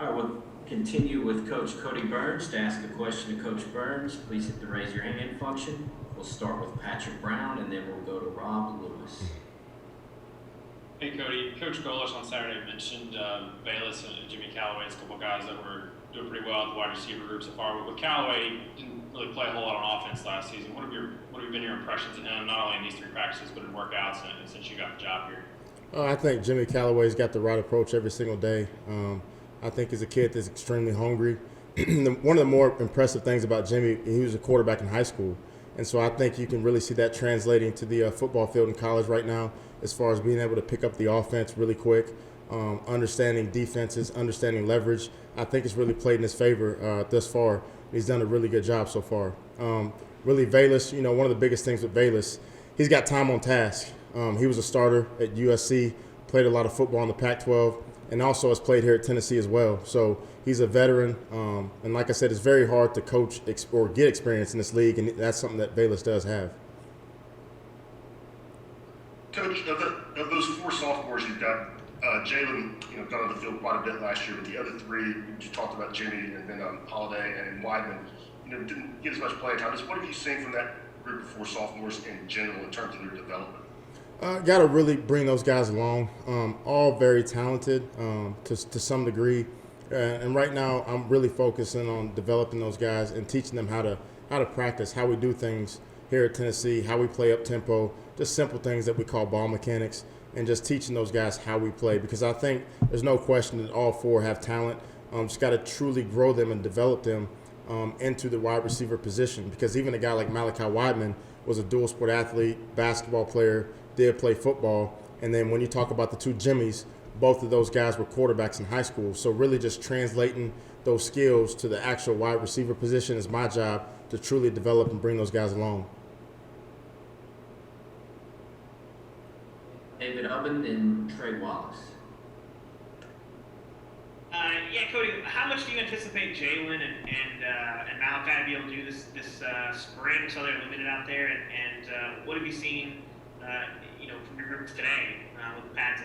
All right, we'll continue with Coach Kodi Burns. To ask a question to Coach Burns, please hit the raise your hand function. We'll start with Patrick Brown, and then we'll go to Rob Lewis. Hey, Kodi. Coach Golish on Saturday mentioned Bayless and Jimmy Callaway as a couple guys that were doing pretty well at the wide receiver group so far. But with Callaway, didn't really play a whole lot on offense last season. What have been your impressions of him, not only in these 3 practices, but in workouts and since you got the job here? I think Jimmy Callaway's got the right approach every single day. I think he's a kid that's extremely hungry. One of the more impressive things about Jimmy, he was a quarterback in high school. And so I think you can really see that translating to the football field in college right now as far as being able to pick up the offense really quick, understanding defenses, understanding leverage. I think it's really played in his favor thus far. He's done a really good job so far. Really, Bayless, one of the biggest things with Bayless, he's got time on task. He was a starter at USC, played a lot of football in the Pac-12, and also has played here at Tennessee as well. So he's a veteran, and like I said, it's very hard to coach or get experience in this league, and that's something that Bayless does have. Coach, of those 4 sophomores you've got, Jalen, got on the field quite a bit last year, but the other 3, you talked about Jimmy and then Holiday and Weidman, didn't get as much playing time. Just what have you seen from that group of 4 sophomores in general in terms of their development? Got to really bring those guys along. All very talented to some degree, and right now I'm really focusing on developing those guys and teaching them how to practice, how we do things here at Tennessee, how we play up tempo, just simple things that we call ball mechanics, and just teaching those guys how we play. Because I think there's no question that all 4 have talent. Just got to truly grow them and develop them into the wide receiver position. Because even a guy like Malachi Weidman was a dual sport athlete, basketball player, did play football, and then when you talk about the 2 Jimmys, both of those guys were quarterbacks in high school. So really just translating those skills to the actual wide receiver position is my job to truly develop and bring those guys along. David Ubben and Trey Wallace. Yeah, Kodi, how much do you anticipate Jalen and Malachi to be able to do this spring? So they're limited out there, and what have you seen from your group today with the pads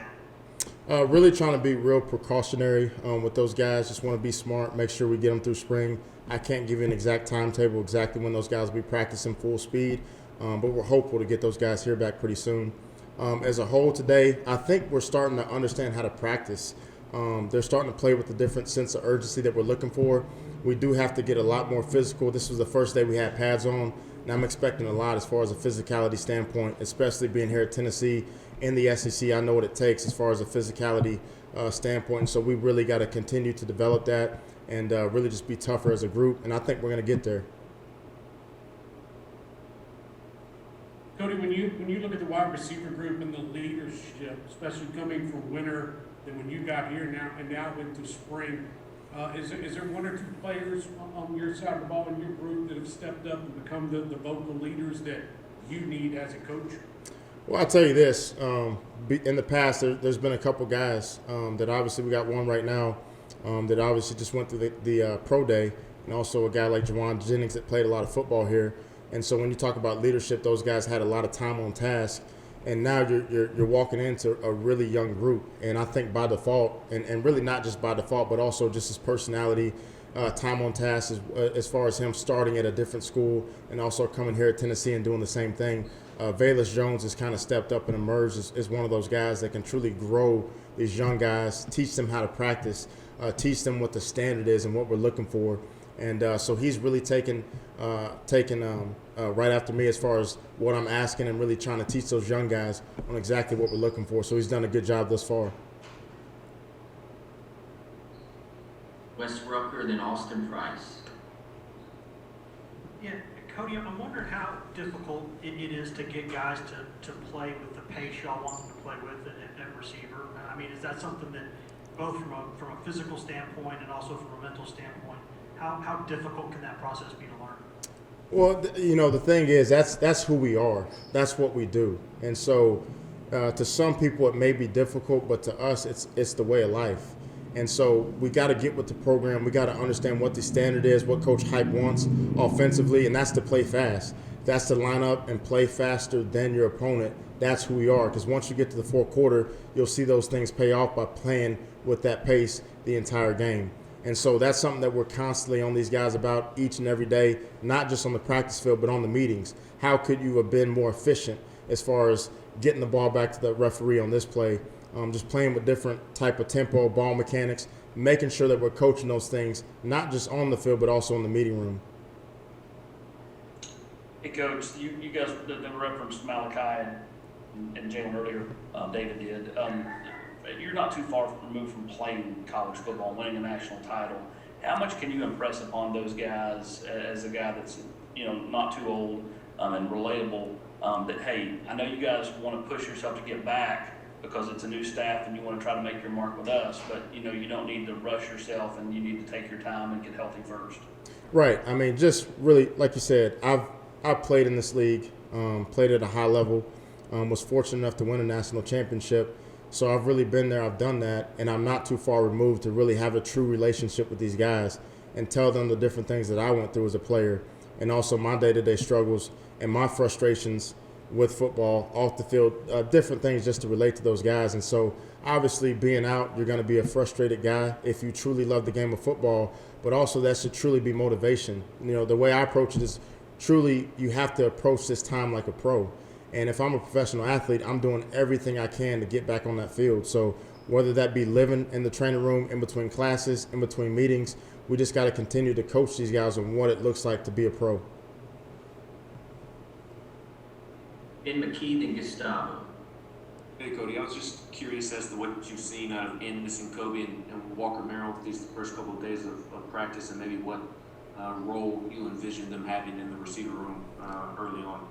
on? Really trying to be real precautionary with those guys. Just want to be smart, make sure we get them through spring. I can't give you an exact timetable exactly when those guys will be practicing full speed, but we're hopeful to get those guys here back pretty soon. As a whole today, I think we're starting to understand how to practice. They're starting to play with a different sense of urgency that we're looking for. We do have to get a lot more physical. This was the first day we had pads on, and I'm expecting a lot as far as a physicality standpoint, especially being here at Tennessee in the SEC. I know what it takes as far as a physicality standpoint, and so we really got to continue to develop that and really just be tougher as a group, and I think we're going to get there. Kodi, when you look at the wide receiver group and the leadership, especially coming from winter than when you got here now into spring, is there 1 or 2 players on your side of the ball in your group that have stepped up and become the vocal leaders that you need as a coach? Well, I'll tell you this. In the past, there's been a couple guys that obviously we got one right now that obviously just went through the pro day, and also a guy like Juwan Jennings that played a lot of football here. And so when you talk about leadership, those guys had a lot of time on task. And now you're walking into a really young group. And I think by default, and really not just by default, but also just his personality, time on task as far as him starting at a different school and also coming here at Tennessee and doing the same thing. Velus Jones has kind of stepped up and emerged as one of those guys that can truly grow these young guys, teach them how to practice, teach them what the standard is and what we're looking for. And so he's really taken right after me as far as what I'm asking and really trying to teach those young guys on exactly what we're looking for. So he's done a good job thus far. Wes Rucker, then Austin Price. Yeah, Kodi, I'm wondering how difficult it is to get guys to play with the pace y'all want them to play with at receiver. I mean, is that something that both from a physical standpoint and also from a mental standpoint, how difficult can that process be to learn? Well, the thing is that's who we are. That's what we do. And so to some people it may be difficult, but to us it's the way of life. And so we got to get with the program. We got to understand what the standard is, what Coach Hype wants offensively, and that's to play fast. That's to line up and play faster than your opponent. That's who we are, because once you get to the fourth quarter, you'll see those things pay off by playing with that pace the entire game. And so that's something that we're constantly on these guys about each and every day, not just on the practice field, but on the meetings. How could you have been more efficient as far as getting the ball back to the referee on this play? Just playing with different type of tempo, ball mechanics, making sure that we're coaching those things, not just on the field, but also in the meeting room. Hey, Coach, you guys the referenced Malachi and Jalen earlier, David did. You're not too far removed from playing college football, winning a national title. How much can you impress upon those guys as a guy that's, not too old and relatable, that, hey, I know you guys want to push yourself to get back because it's a new staff and you want to try to make your mark with us, but, you don't need to rush yourself and you need to take your time and get healthy first. Right. I mean, just really, like you said, I've played in this league, played at a high level, was fortunate enough to win a national championship. So I've really been there, I've done that, and I'm not too far removed to really have a true relationship with these guys and tell them the different things that I went through as a player and also my day-to-day struggles and my frustrations with football, off the field, different things just to relate to those guys. And so obviously being out, you're going to be a frustrated guy if you truly love the game of football, but also that should truly be motivation. The way I approach it is truly you have to approach this time like a pro. And if I'm a professional athlete, I'm doing everything I can to get back on that field. So whether that be living in the training room, in between classes, in between meetings, we just got to continue to coach these guys on what it looks like to be a pro. In McKee, then Gustavo. Hey, Kodi, I was just curious as to what you've seen out of Anderson, Kobe, and Walker Merrill these first couple of days of practice, and maybe what role you envision them having in the receiver room early on.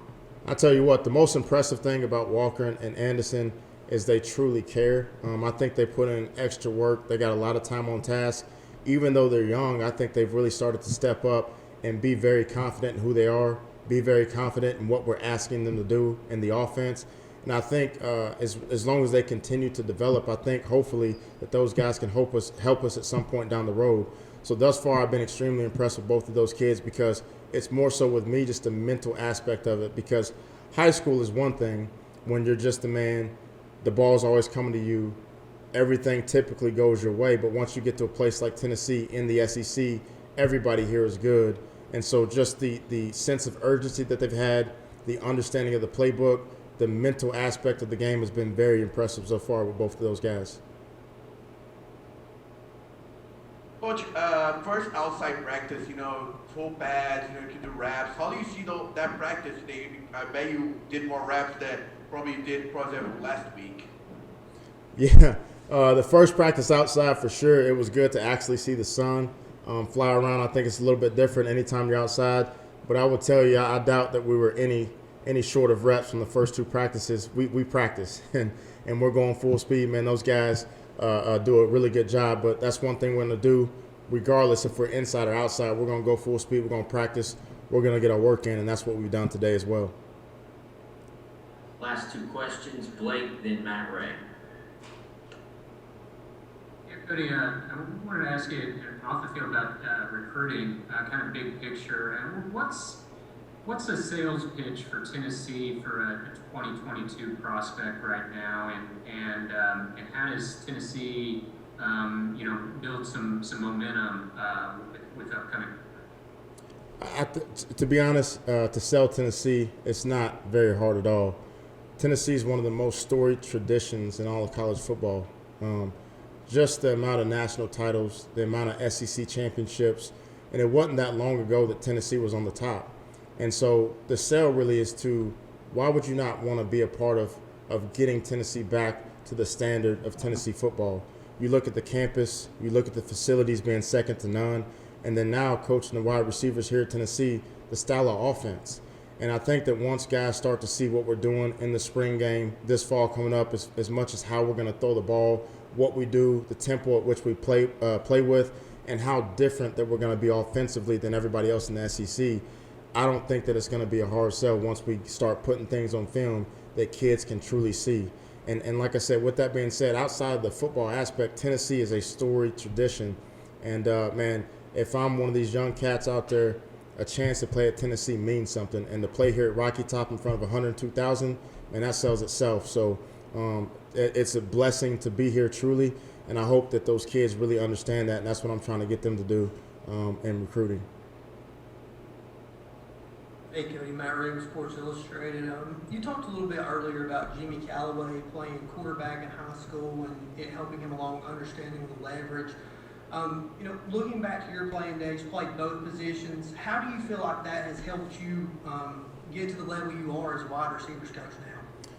I tell you what, the most impressive thing about Walker and Anderson is they truly care. I think they put in extra work. They got a lot of time on task. Even though they're young, I think they've really started to step up and be very confident in who they are, be very confident in what we're asking them to do in the offense. And I think as long as they continue to develop, I think hopefully that those guys can help us at some point down the road. So thus far, I've been extremely impressed with both of those kids because it's more so with me just the mental aspect of it, because high school is one thing when you're just a man, the ball's always coming to you, everything typically goes your way. But once you get to a place like Tennessee in the SEC, everybody here is good. And so just the sense of urgency that they've had, the understanding of the playbook, the mental aspect of the game has been very impressive so far with both of those guys. Coach, first outside practice, full pads, you can do reps. How do you see that practice today? I bet you did more reps than probably did last week. Yeah, the first practice outside for sure, it was good to actually see the sun fly around. I think it's a little bit different anytime you're outside. But I will tell you, I doubt that we were any short of reps from the first two practices. We practice, and we're going full speed, man. Those guys do a really good job. But that's one thing we're going to do, regardless if we're inside or outside. We're going to go full speed. We're going to practice. We're going to get our work in, and that's what we've done today as well. Last two questions, Blake, then Matt Ray. Yeah, Kodi, I wanted to ask you off the field about recruiting, kind of big picture. What's the sales pitch for Tennessee for a 2022 prospect right now, and how does Tennessee, build some momentum with upcoming? To be honest, to sell Tennessee, it's not very hard at all. Tennessee is one of the most storied traditions in all of college football. Just the amount of national titles, the amount of SEC championships, and it wasn't that long ago that Tennessee was on the top. And so the sell really is to, why would you not want to be a part of getting Tennessee back to the standard of Tennessee football? You look at the campus, you look at the facilities being second to none, and then now coaching the wide receivers here at Tennessee, the style of offense. And I think that once guys start to see what we're doing in the spring game this fall coming up, as much as how we're going to throw the ball, what we do, the tempo at which we play with, and how different that we're going to be offensively than everybody else in the SEC, I don't think that it's going to be a hard sell once we start putting things on film that kids can truly see. And like I said, with that being said, outside of the football aspect, Tennessee is a storied tradition. And, man, if I'm one of these young cats out there, a chance to play at Tennessee means something. And to play here at Rocky Top in front of 102,000, man, that sells itself. So it's a blessing to be here truly. And I hope that those kids really understand that, and that's what I'm trying to get them to do in recruiting. Hey, Cody, Matt Reagan, Sports Illustrated. You talked a little bit earlier about Jimmy Callaway playing quarterback in high school and it helping him along understanding the leverage. Looking back to your playing days, you played both positions. How do you feel like that has helped you get to the level you are as a wide receivers coach now?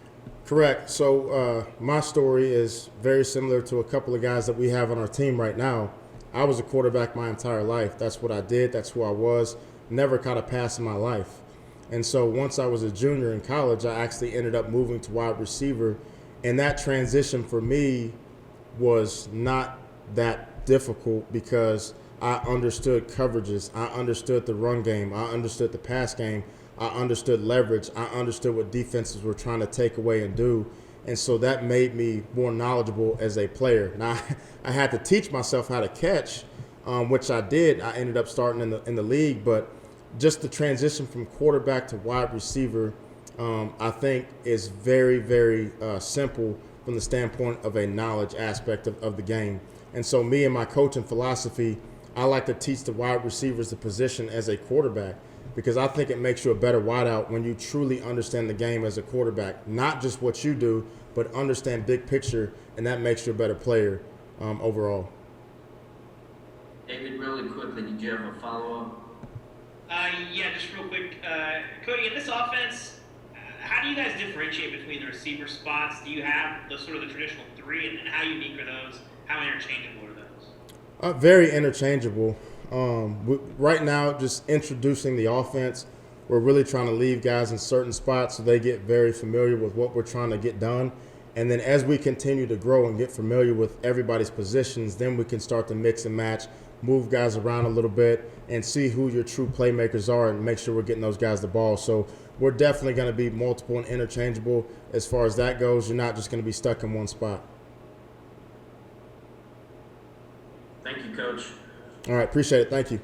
Correct. So my story is very similar to a couple of guys that we have on our team right now. I was a quarterback my entire life. That's what I did. That's who I was. Never caught a pass in my life. And so once I was a junior in college, I actually ended up moving to wide receiver. And that transition for me was not that difficult because I understood coverages. I understood the run game. I understood the pass game. I understood leverage. I understood what defenses were trying to take away and do. And so that made me more knowledgeable as a player. Now, I had to teach myself how to catch, which I did. I ended up starting in the league, but just the transition from quarterback to wide receiver, I think is very, very simple from the standpoint of a knowledge aspect of the game. And so me and my coaching philosophy, I like to teach the wide receivers the position as a quarterback because I think it makes you a better wideout when you truly understand the game as a quarterback, not just what you do, but understand big picture, and that makes you a better player overall. David, really quickly, did you have a follow-up? Yeah, just real quick. Cody, in this offense, how do you guys differentiate between the receiver spots? Do you have the sort of the traditional three, and how unique are those? How interchangeable are those? Very interchangeable. Right now, just introducing the offense, we're really trying to leave guys in certain spots so they get very familiar with what we're trying to get done. And then as we continue to grow and get familiar with everybody's positions, then we can start to mix and match, move guys around a little bit, and see who your true playmakers are and make sure we're getting those guys the ball. So we're definitely going to be multiple and interchangeable as far as that goes. You're not just going to be stuck in one spot. Thank you, Coach. All right, appreciate it. Thank you.